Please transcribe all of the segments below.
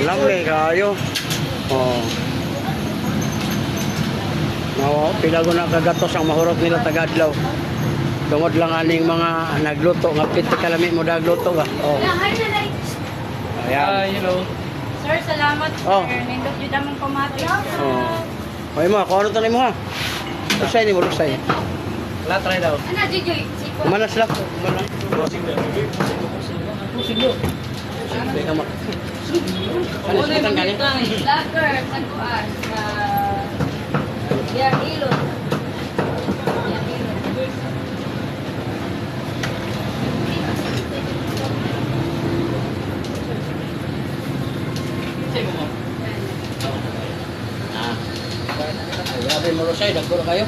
Lamay kayo. Oh. No, pila ko na kagatos ang mahurot nila tagadlaw. Tungod lang aning mga nagluto nga piti kalami mo dagluto ga. Oh. Ayan. Hello. Sir, salamat Oh. sir. Nindot yun naman pamatis. Oh. Oy mo, kung ano tanay mo ha? Lusay ni mo, lusay. Wala, try daw. Ano, Jijoy? Kumanas lang. Kumanas. Teka mo. Ano sa kitang galing? Lager, santuan. Yan, ilot. Yan, ilot. Ah. Grabe mo lusay, dagko na kayo.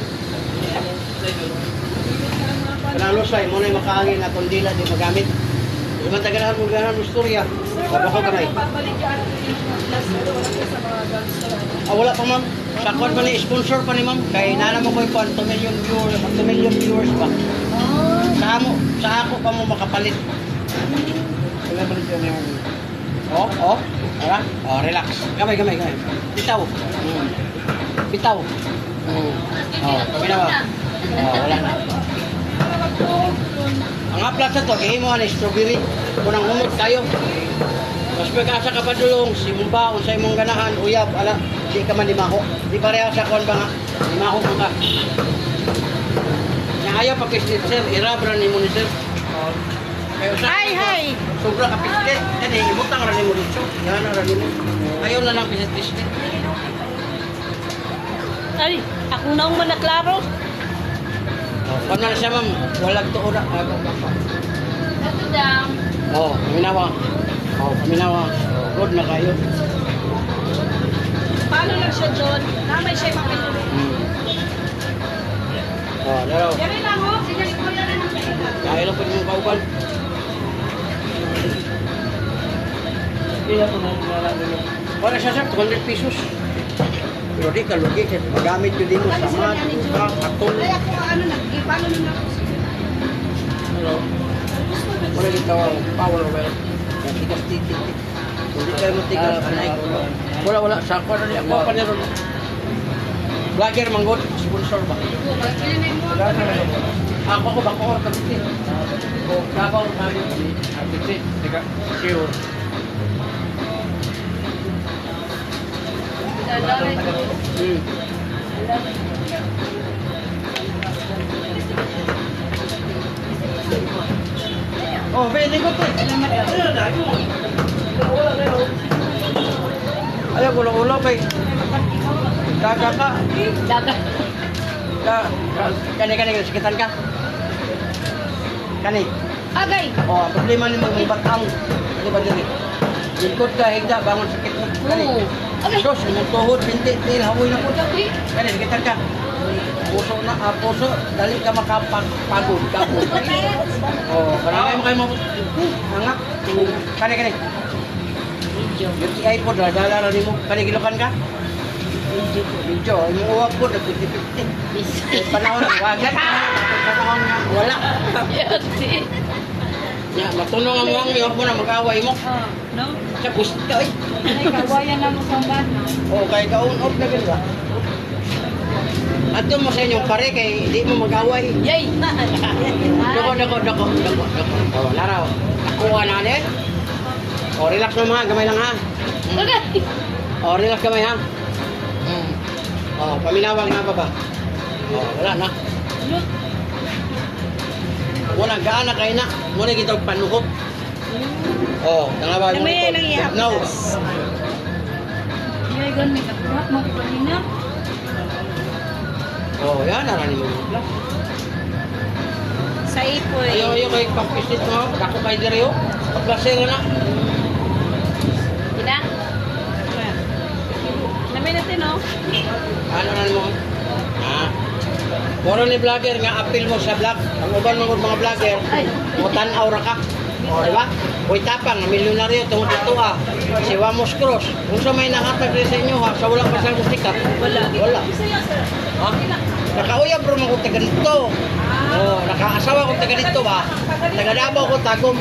Kanang lusay, mo na yung makaangin na kundila di magamit. Di man tagalahan mo ganahan mo istorya. Baba ko kamay. Wala pa ma'am. Sa kwan pa ni sponsor pa ni ma'am. Kaya nana mo ko yung 2 million viewers, 2 million viewers ba? Sa ako pa mo makapalit. Wala pa rin yung oh. Tara. Oh, relax. Gamay. Bitaw. Bitaw. Oh, pinawa. Oh, wala na. Ang aplat sa to, kaya mo na strawberry. Kunang humot kayo. Mas pag-asa ka pa dulong, simba, kung sa imong ganahan, uyab, ala, di ka man limako. Di pareha sa kuwan ba nga, limako mo ka. Ayaw pa pislit, sir, irabran ni mo ni sir. Hi! Sobra ka pislit. Kani, imutang rin mo dito. Yan na rin mo. Ayaw na lang pislit. Ay, ako na ang manaklaro. Kung na siya ma'am, walang tuura. Ito dam. Paminawa. Good na kayo. Paano lang siya doon? Namay siya makitulog. Laro. Yan lang ho. Sige, kuya na ng Kaya lang po yung kauban. Wala siya sir, 200 pesos. Pero di ka lugi, kasi magamit yun din mo sa mat, katol. Ay, ako paano na ako? Hello. Wala dito power well. Tigas titik. Hindi kayo matigas. Wala. Sakwa na niya. Ako pa niya ron. Vlogger manggod. Sponsor ba? Ako bako or kapit. O kabaw namin kami. Kapit. Teka. Sure. Oh, pwede ko to. Ayaw, ulo-ulo kay daga ka. Kani, sakitan ka. Kani. Agay. Oh, problema ni mong batang. Di ba dili? Likod ka, higda, bangon sakit mo. Kani. Sos, imong tuhod, pinti, hawoy na po. Kani, sakitan ka. Puso, dali ka makapagod. Oh, parang kayo mo hangak. Kani. Yung ay po, dala mo. Kani, gilukan ka? Video, yung uwag po, nag-50-50. Panahon na, wagan. Panahon na, wala. Matunong ang mga uwag mo na mag-away mo. No? Sa pusto, eh. Ay, kawayan na mo sa bana. O, kaya kaun-off na gano'n. Ato mo sa inyong pare, kaya hindi mo mag-away. Yay! Dako. O, laraw. Nakuha na ulit. O, relax na mga, gamay lang ha. Okay. O, relax gamay ha. O, paminawag na ba? O, wala na. Wala, gaan na kayo na. Muna kita panuhok. O, tanga ba? May nang ihap. No. Yay, gan may kapuhat mo kanina. O, yan, naranin mo. Sa ipoy. Ayaw kayo pag-pisit mo. Dako kayo diri o. Pag-lasing na. Ina? Namin natin, no? Ano na mo? Moro ni vlogger nga appeal mo sa vlog. Ang uban mga vlogger, mo tan-aw ra ka. O, di ba? Uy tapang, milyonaryo tungod ito si Wamos Cruz. Kung sa may nahatag rin sa inyo sa wala pa sa musika. Wala. Ha? Nakauyab bro mo kung taga dito. Nakaasawa kung taga dito ba? Taga Davao ko tagom.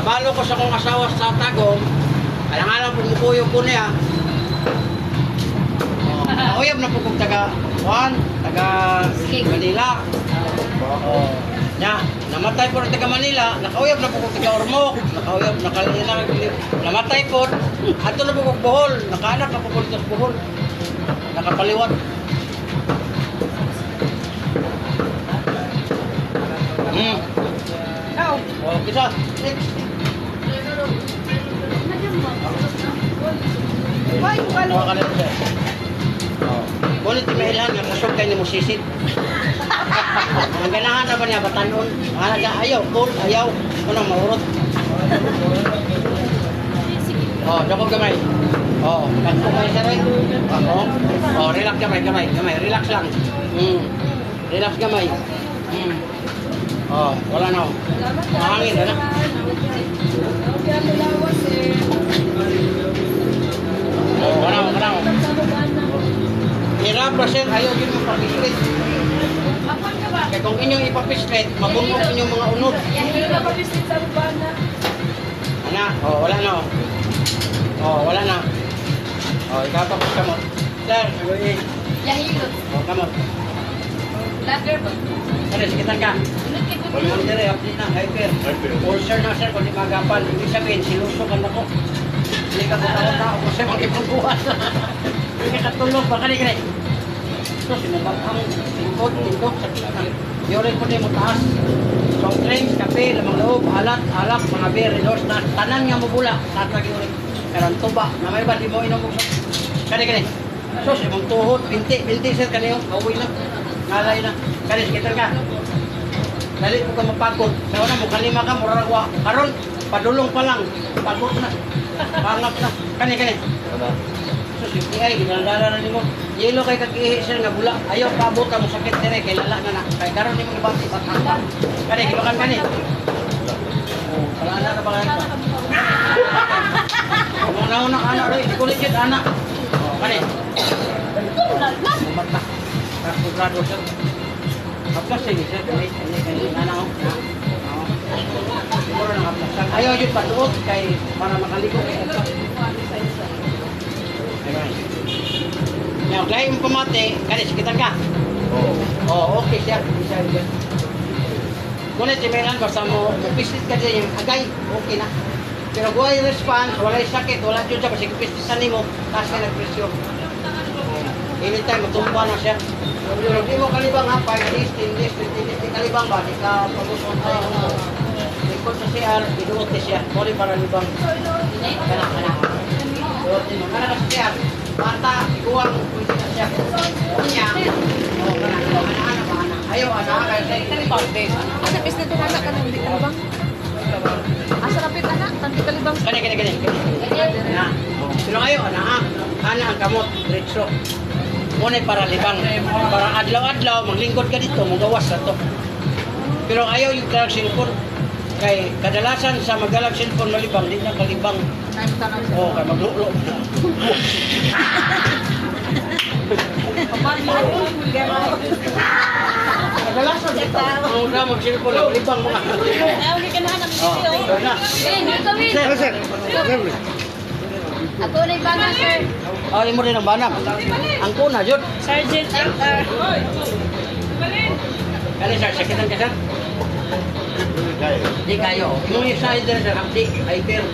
Kabalo ko sa kong asawa sa Tagum. Kailangan pumukuyo ko niya. Uyab na po kong taga Juan, taga Manila. Namatay po ng taga Manila. Nakauyab na po kong taga Ormoc. Namatay po. Ato na po kong Bohol. Nakaanak na po kong sa Bohol. Nakapaliwat. Oh, bisa. Ngunit timailan nga kusog kayo ni Musisit. Ang ganahan na ba niya batanon? Ayaw, tol, ayaw. Ano, maurot. Oh, dakog gamay. Oh, dakog gamay sa rin. Oh, relax gamay. Relax lang. Relax gamay. Oh, wala na. Mahangin na. Oh, wala. Hirap na sir, ayaw yun yung papislit. Kaya kung inyong ipapislit, mabungkok inyong mga unod. Oh, wala na. Oh, wala na. Oh, ikapapos ka mo. Sir, Yahilot. oh, kamot. Lager ba? Sir, sikitan ka. Pag-mong dire, update na, hyper. Ulcer na sir, kung di magapan. Ibig sabihin, sinusukan ako. Hindi ka tao ko siya makipagbuhat. Hindi ka tulog, baka di ka rin. So, sinabang ang tingkod, sa kitang. Yuri ko din mo taas. Soft drinks, kape, lamang loob, alak, mga beer, resorts, na tanan nga mo bula. Tatag yuri. Pero ang tuba, na may ba, di mo inom mo. Kani. So, simong tuhod, binti sir, kaniyo, kawoy na. Ngalay na. Kani, sikitan ka. Dali ko ka mapagod. Sa una mo, kalima ka, muraragwa. Karon, padulong pa lang. Pagod na. Pangap na. Kani. So, simple ay, ginagala na mo. Yelo kay kagihi sir nga bula. Ayaw paabot ka mo sakit dire kay lala na. Kay karon nimo ibati patang. Kani gibakan kani. Oh, kala na ba kani? Una anak ro, kulit jud anak. Oh, kani. Mata. Ako grado sir. Kapag sige sir, kani anak. Siguro na kapag. Ayaw jud patuot kay para makaliko kay ito. Now, dahil mo pamate, kani, sikitan ka. Oh, okay siya. Ngunit, simelan, basta mo pisit ka dyan yung agay, okay na. Pero kung ay response, wala yung sakit, wala yun siya, kasi pisisan mo, taas ka nagpresyo. Anytime, matumba na siya. Pero di mo kalibang ha, 5 days, 10 days, 15 days, di kalibang ba, di ka pag-usong tayo. Ikot sa CR, iduot siya, sorry para libang. Kana. Kana ka sa CR. Bata, iguang, pwede na siya. Unya, ana ba, ana. Ayaw, ana, kaya sa ikalibang days. Asa pis na anak ka nang di kalibang? Asa rapit anak, tanti kalibang? Kani. Na. Pero ayaw, ana ang kamot, diretso. Muna para libang. Para adlaw-adlaw, maglingkod ka dito, magawas na to. Pero ayaw yung kalag cellphone. Kay kadalasan sa magalag cellphone malibang, di na kalibang. Oo, kay maglulo. Kadalasan dito. Ang mga mag-cellphone, malibang mga. Ayaw ka na anak Oo, ito na. Sir. Ako na ibana, sir. Ay, mo rin ang banam. Ang kuna, yun. Sergeant MR. Kali sir, sakitan ka sir? Di kayo. Yung insider sir, di, hyper.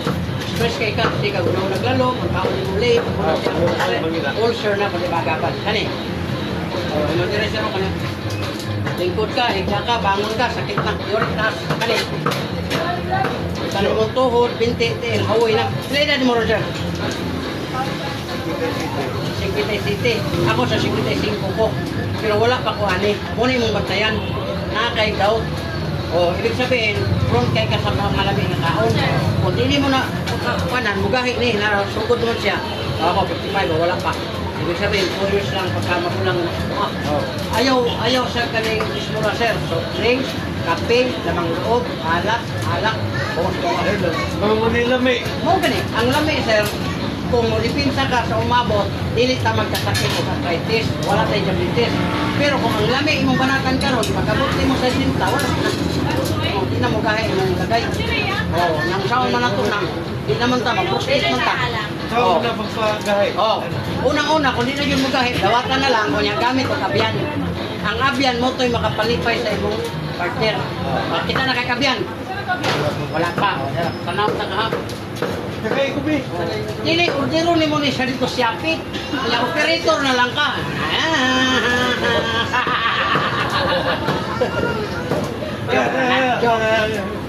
Stress kay ka, di ka gunaw naglalo, magkaon mo late, ulcer na, palibagapan. Kani? Ano dire sir mo kani? Lingkod ka, higla ka, bangon ka, sakit na, uric taas. Kani? Kani mong tuhod, binti, tiil, hawoy na. Sila edad mo rin sir? 57. Ako sa 55 ko. Pero wala pa ko ani. Muna mong bantayan. Nakakay daw. O, ibig sabihin, front kay ka sa malamig na kaon. Kung hindi mo na kanan, mugahi ni, nasugod naman siya. Ako, 55, wala pa. Ibig sabihin, 4 years lang pagka magulang. Ayaw sir kaning ismura sir. So, drinks, kape, lamang loob, alak, bukos ko. Mga nilami. Mo gani, ang lami sir, kung lipinsa ka sa umabot, dili ta magkasakit o arthritis, wala tayo diabetes. Pero kung ang lami imong banatan karon, magabot mo sa sinta, wala na. na mo kahit mong lagay. Oh, nang saon man nato na. Di naman ta mag-proceed man ta. Saan mo na magpagahay? Oh, unang-una kung di na yun mo kahit dawatan na lang kung yung gamit o kabyan. Ang abyan mo to'y makapalipay sa imong partner. Kita na kay kabyan. Wala pa. Tanaw ta ka ha. Kagay ko, be. Dili, ordero ni mo ni siya dito siyapit. Kaya operator na lang ka.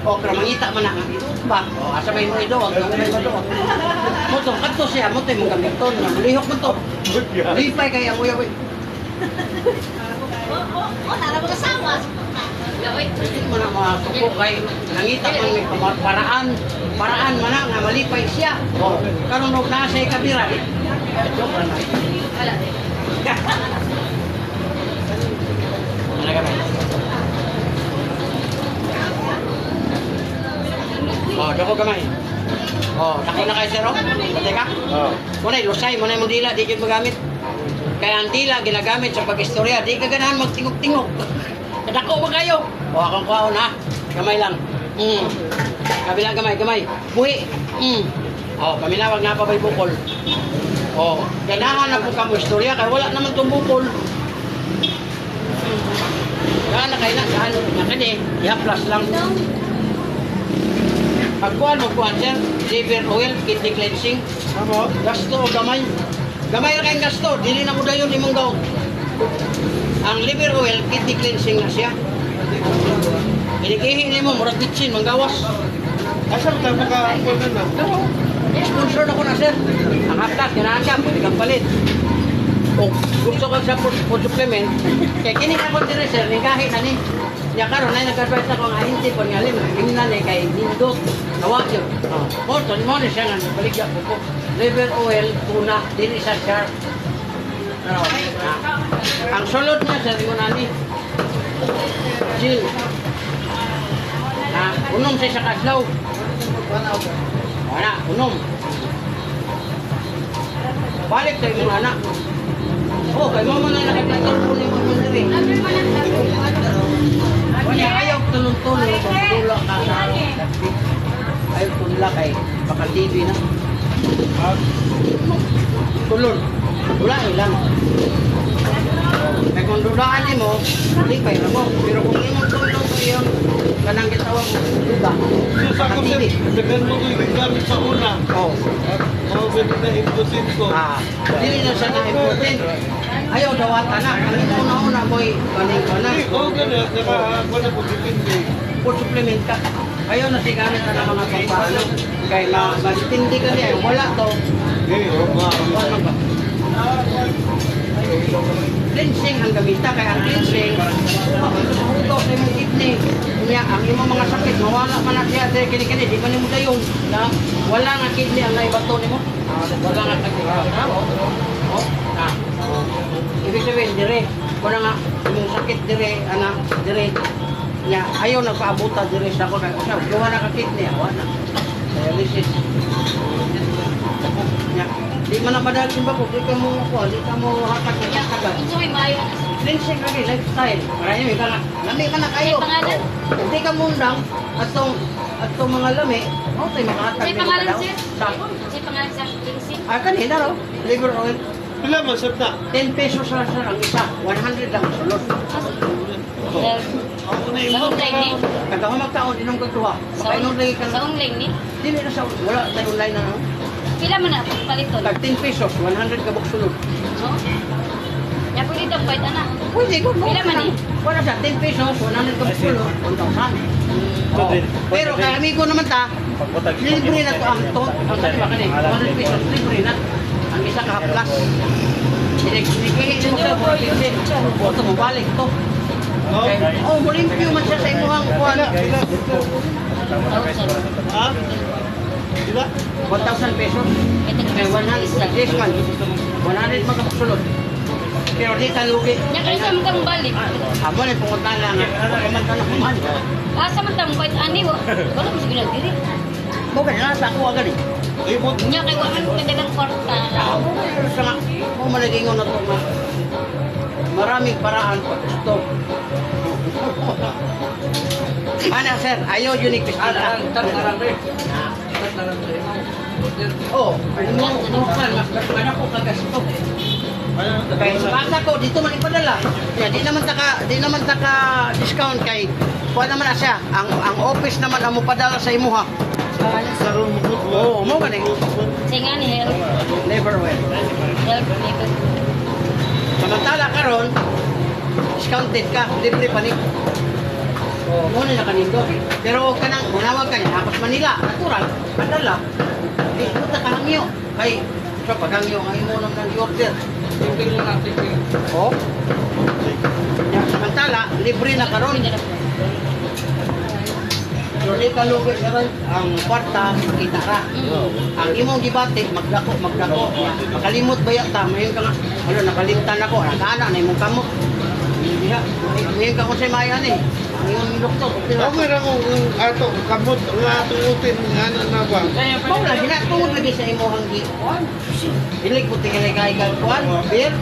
O, pero mangita man na. Ba? O, asa may mo ito. Ang may mo ito. Mo to, kanto siya. Mo to, mong gamiton. Lihok mo to. Lipay kaya mo yaw. Nara mo kasama. Hindi mo na mga suko kay nangita man may paraan. Paraan man na nga malipay siya. O, karon og nasa ikabira. Joke lang na. Wala. Ano ka ba? Oh, dako gamay. Oh, dako na kay sir, oh. Pati ka? Oo. Muna, lusay, muna yung dila, di yun magamit. Kaya ang dila, ginagamit sa pag-istorya, di ka ganahan magtingog-tingog. Dako ba kayo? O, akong kuhaon, ha? Gamay lang. Kabilang gamay, gamay. Buhi. O, paminawag na pa ba'y bukol. O, ganahan na po ka mo istorya, kaya wala naman itong bukol. Kaya na kayo na, saan? Nakadi, i-plus lang. Pagkuhan mo kuhan sir, liver oil, kidney cleansing, Ano? gasto o gamay. Gamay na kayong gasto, dili na mo dayon imong gaw. Ang liver oil, kidney cleansing na siya. Inikihin mo, murag kitchen, manggawas. Asa mo tayo makakuha na? Sponsor na ko na sir. Ang haptas, ganahan ka, pwede kang palit. O gusto ko sa food supplement, kaya kini ako dire sir, ningkahi na ni. Ya karon na nag-advise ako ang ahinti po nga lim, himnan ni kay Nindot. Nawa yun. Mo to mo ni siya nga baligya ko. Liver oil, tuna, dili sa shark. Ano? Ang sulod niya sa mo nani. Chill. Unom siya sa kaslaw. Wala, unom. Balik tayo mga anak. Oh, kay mama na nakapagod po ni mo diri. Wala ayaw tulong-tulong magtulak ka sa ayaw tulak kay baka TV na. Tulon. Wala lang. Kaya kung dulaan mo, lipay na mo. Pero kung imong tulong ko yun, kanang gitawag mo, duga. So, sa Baka ako TV. dagan mo ko yung gamit sa una. Oh. Mga pwede na impusin ko. Dili na siya na-important. Ayaw dawatan na. Ang una-una mo'y kaning ko na. Oo, gano'n. Nakakuha na po dipindi. Food supplement ka. Ayaw na sigamit na ng mga pampano. Kaya magtindi ka niya. Wala to. Okay, oo nga. Wala ba? Cleansing ang gamita. Kaya ang cleansing, ito sa imong kidney. Kanya, ang imong mga sakit, mawala man na siya. Dahil kini-kini, di ba ni mo dayon? Na wala nga kidney ang naibato ni mo. Wala nga kidney. Ibig sabihin, dire. Wala nga, yung sakit dire, anak, dire. Nya, ayaw nagpaabuta dire sa ako. Kaya, gawa na ka kidney, awa na. Dialysis. Nya, di man na madagsin ba ko, di ka mo kuha, di ka mo hatak niya kagad. Ito may mayo na sa Cleansing lagi, lifestyle. Marami may ka na, lami ka na kayo. May pangalan? Hindi ka mundang, atong mga lami, oh, tayo makahatag. May pangalan daw. sir? Sa, May pangalan sa cleansing? kanina raw, liver oil. Pila man, sab na. 10 pesos lang sir ang isa, 100 lang ang sulod. Ako na Sa online ni? Kagama magtaon, inong kagtuwa. Pakainom lagi ka Sa na. online ni? Dili na sa, wala tayo online na no? Pila man na paliton? Tag 10 pesos, 100 kabok sulod. No? Ya pwede itong bite na. Pwede ko, Pila man eh? Wala siya, 10 pesos, 100 kabok sulod, 1,000. Oh. Pero kay amigo naman ta, libre na to ang to. Ang sabi ba kanina, 100 pesos, libre na. Ang isa ka plus. Sinikihin mo siya, 450. Ito mo, balik to. Oh, mulimpyo man siya sa imuhang kuwan. Ha? Pila? 1,000 pesos. May 100 this one. 100 magkapasulod. Pero di ka lugi. Nya kaya sa man tamong balik. Amo na punta na nga. Pagkaman ka na kuman. Asa man tamong bite ani wa. Wala mo sige diri. Mo ka na sa ako agad eh. Ibot. Nya kay wa man kadagang kwarta. Sa nga, kung malagingon na to, maraming paraan pag gusto. Ano sir, ayaw unique pistila. Oh, ano mo kan mas ko kagasto. Kaya baka ko dito man ipadala. Ya, di naman taka discount kay kuha naman na siya. Ang office naman ang padala sa imuha. Sarong mukot mo. Oo, mo ba ni? Singa ni Help. Never well. Help. Samantala karon discounted ka, libre pa ni. Oh, mo na kanito. Pero kanang munawag ka niya, Hapos Manila, natural, padala. Di puta ka hangyo. Kay so paghangyo ang imo nang order. Oh. Ya, samantala libre na karon. So di ka lugi karon ang kwarta kita ra. Ang imong gibati magdako. Makalimot ba ya ta? Mayon ka nga. Ano nakalimtan ako, nakaana na imong kamot. Diha, mayon ka ko sa mayan eh. Ang imong milokto. Okay ra ko ato kamot nga tuutin nga na ba. Mo lagi na tungod lagi sa imong gi. Dili ko tingala kay kuan. Beer.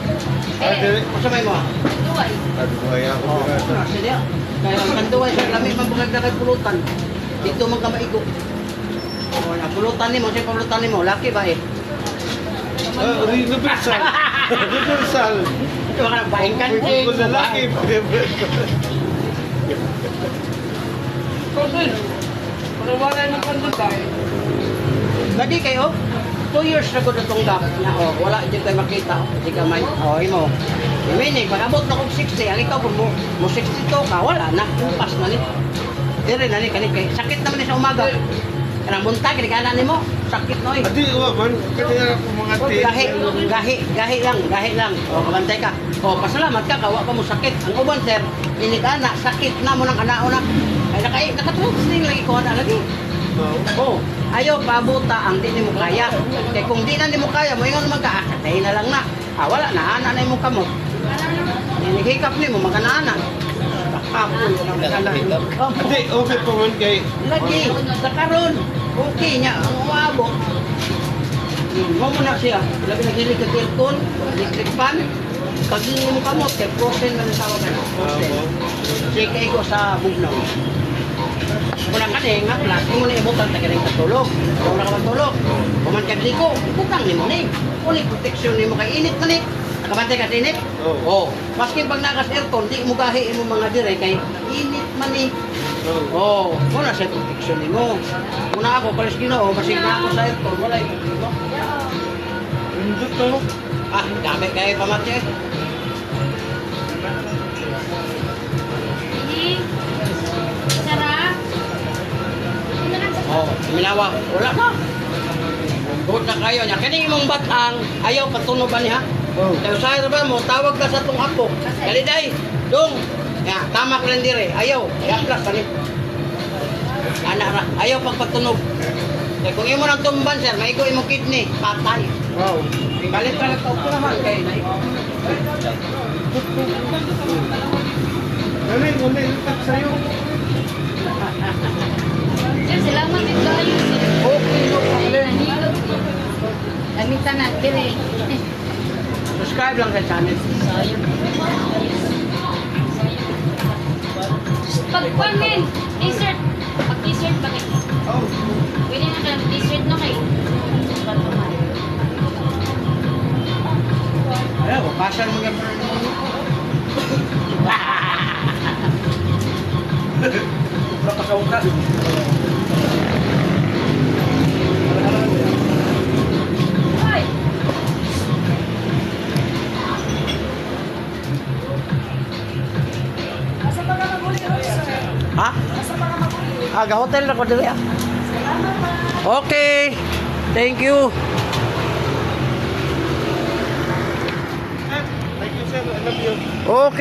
Sa may mo. Duway. Aduhay ako Oh, pirata. sige. Kaya ang kanduay sa lami mabugag na kay pulutan. Dito man ka maigo. Oh, na pulutan nimo, sa pulutan nimo, laki ba eh? Universal. Universal. Ito ka bahin kan. Kung lalaki. Gadi kayo. 2 years na ko natunggap na oh, wala dyan kayo makita. Hindi ka may, oh, imo. Meaning, pag abot na kong 60, ang ikaw kung mo 62 ka, wala na. Umpas na ni. Dire na ni, kanip kay. Sakit naman ni sa umaga. Kanang buntag, kinikanan ni mo. Sakit no eh. Adi wa man kanina ko mga tin. Gahi lang. O, kabantay ka. O, pasalamat ka, kawa pa mo sakit. Ang uban, sir, inig-ana, sakit na mo ng kanao na. Ay, nakatulog sila lagi ko na lagi. Oh, ayaw pabuta ang di mo kaya. Kaya kung di na mo kaya, mo ingon magkaakatay na lang na. Wala na, ana na mo kamot. Hinihikap ni mo, magkanaana. Bakapon ko ng magkanaana. Adi okay pa man kay. Lagi, sa karon, okay niya, ang uabot. Mo muna siya, labi na gili ka aircon, electric fan, pagin mo kamot, kay frozen na nasawa ka na. Frozen. Sige kayo sa bugnaw. Kung ka na nga, plus, mo na ibutan ta ka katulog. Kung na ka matulog, kuman ka dito, ibutang ni mo ni. Ulit proteksyon ni mo kay init man ni. Nakabantay ka sa init? Oo. Oh. Maski pag nakas aircon, di mo gahi mo mga dire kay init man ni. Oh, muna sa proteksyon ni mo. Muna ako, palis Ginoo, masig na ako sa aircon, wala yung problema. Indot to. Ah, dami kayo pamatya eh. Ini. Sarap. Oh, minawa, wala na. Good na kayo niya. Kani imong batang, ayaw patunuban niya. Oh. Kaya sa ba mo, tawag ka sa tong ako. Kaliday, dong. Ya, tama ka lang dire. Ayaw, i-aplas tani. Anak ra, ayaw pagpatunog. Kaya kung imo nang tumban sir, maigo imong kidney, patay. Wow. Balik ka lang ka naman kay Dali mo na ilutak sa'yo. Sir, salamat din kayo. Okay, no problem. Amitan na, dire. Subscribe lang sa channel. Pag-kwan din, t-shirt. Pag-t-shirt, bakit? Oh. Pwede na ka t-shirt na kayo. Ayaw, pasan mo yung Napakaukat. Ay! Ha? Hotel na ko dili ah. Okay. Thank you. Thank you sir. I love you. Okay.